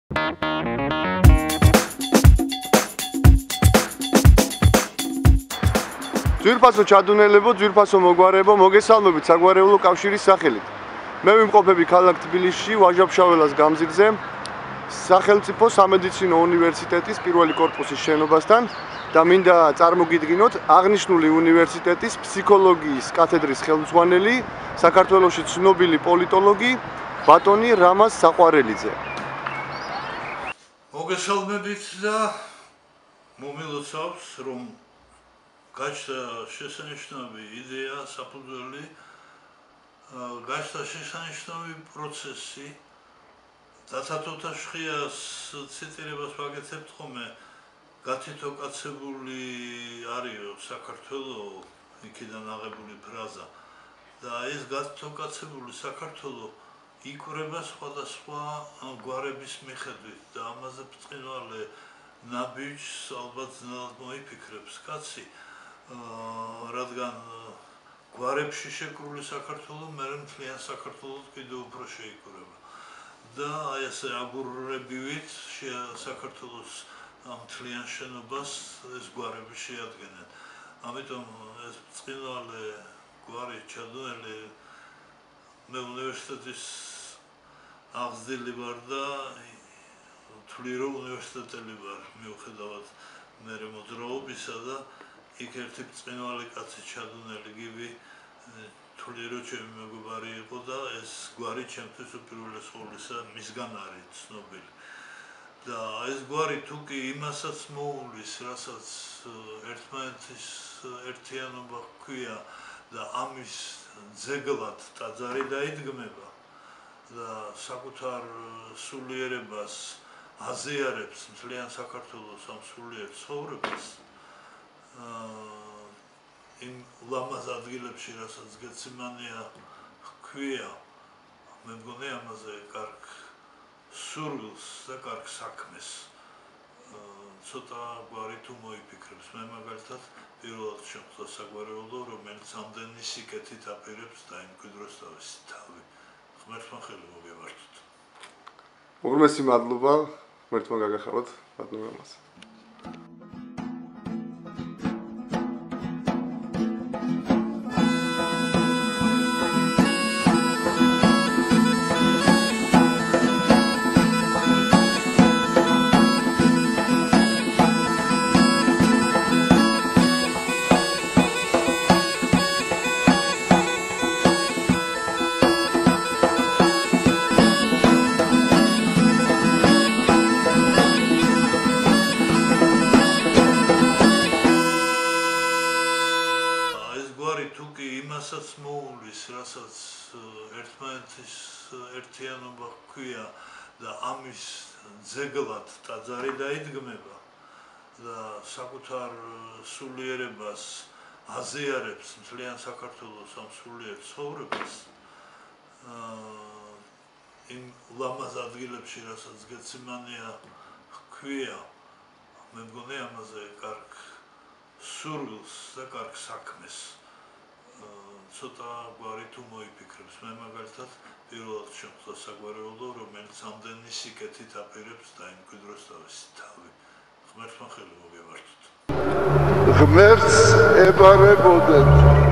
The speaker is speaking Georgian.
ძვირფასო ჩადუნელებო, ძვირფასო მოგვარებო, მოგესალმებით საგვარეულო კავშირის სახელით. მე ვიმყოფები ქალაქ თბილისში, ვაჟა-ფშაველას გამზირზე, სახელმწიფო სამედიცინო უნივერსიტეტის პირველი კორპუსის შენობასთან და მინდა წარმოგიდგინოთ აღნიშნული უნივერსიტეტის ფსიქოლოგიის კათედრის ხელმძღვანელი, საქართველოში ცნობილი პოლიტოლოგი ბატონი რამაზ საყვარელიძე. მოგესალმებით და მომილოცავს, რომ გაჩნდა შესანიშნავი იდეა, საფუძველი, გაჩნდა შესანიშნავი პროცესი. დათათოთა შხიას ციტირებას ვაკეთებთ ხოლმე, გათითოკაცებული არისო საქართველო, იქიდან აღებული ფრაზა. და ეს გათითოკაცებული საქართველო იკვრება სხვადასხვა გვარების მიხედვით და ამაზე ბრწყინვალე ნაბიჯს ალბათ ძნელად მოიფიქრებს კაცი. რადგან გვარებში შეკრული საქართველო მერე მთლიან საქართველოს კიდევ უფრო შეიკვრება და აი ესე აგურებივით საქართველოს მთლიან შენობას ეს გვარები შეადგენენ. ამიტომ ეს ბრწყინვალე გვარი ჩადუნელი მე უნივერსიტეტის აღზრდილი ვარ და ვთვლი რომ უნივერსიტეტელი ვარ მიუხედავად მერე მოძრაობისა და იქ ერთი ბრწყინვალე კაცი ჩადუნელი გივი ვთვლი რომ ჩემი მეგობარი იყო და ეს გვარი ჩემთვის უპირველეს ყოვლისა მისგან არის ცნობილი. და ეს გვარი თუ კი იმასაც მოუვლის, რასაც ერთმანეთის ერთიანობა ჰქვია და ამის ძეგლად ტაძარი დაიდგმება და საკუთარ სულიერებას აზიარებს მთლიან საქართველოს ამ სულიერ ცხოვრებას, იმ ლამაზ ადგილებში, რასაც გეციმანია ჰქვია, მე მგონი ამაზე კარგ სურვილს და კარგ საქმეს ცოტა გვარი თუ მოიფიქრებს. მე მაგალითად პირველად შემხდა საგვარეულო, რომელიც ამდენი სიკეთით აპირებს და იმკვიდროს თავისი თავი. ღმერთმა ხელი მოგევართოთ. უღრმესი მადლობა, ღმერთმა გაგახაროთ ბატონ რამაზ. იმასაც მოუვლის, რასაც ერთმანეთის ერთიანობა ჰქვია და ამის ძეგლად ტაძარი დაიდგმება და საკუთარ სულიერებას აზიარებს მთლიან საქართველოს ამ სულიერ ცხოვრებას, იმ ლამაზ ადგილებში, რასაც გეციმანია ჰქვია, მე მგონი ამაზე კარგ სურვილს და კარგ საქმეს ცოტა გვარი თუ მოიფიქრებს. მე მაგალითად პირველად შემხდა საგვარეულო, რომელიც ამდენი სიკეთით აპირებს და იმკვიდროს თავისი თავი. ღმერთმა ხელი მოგევართოთ. ღმერთს ებარებოდეთ.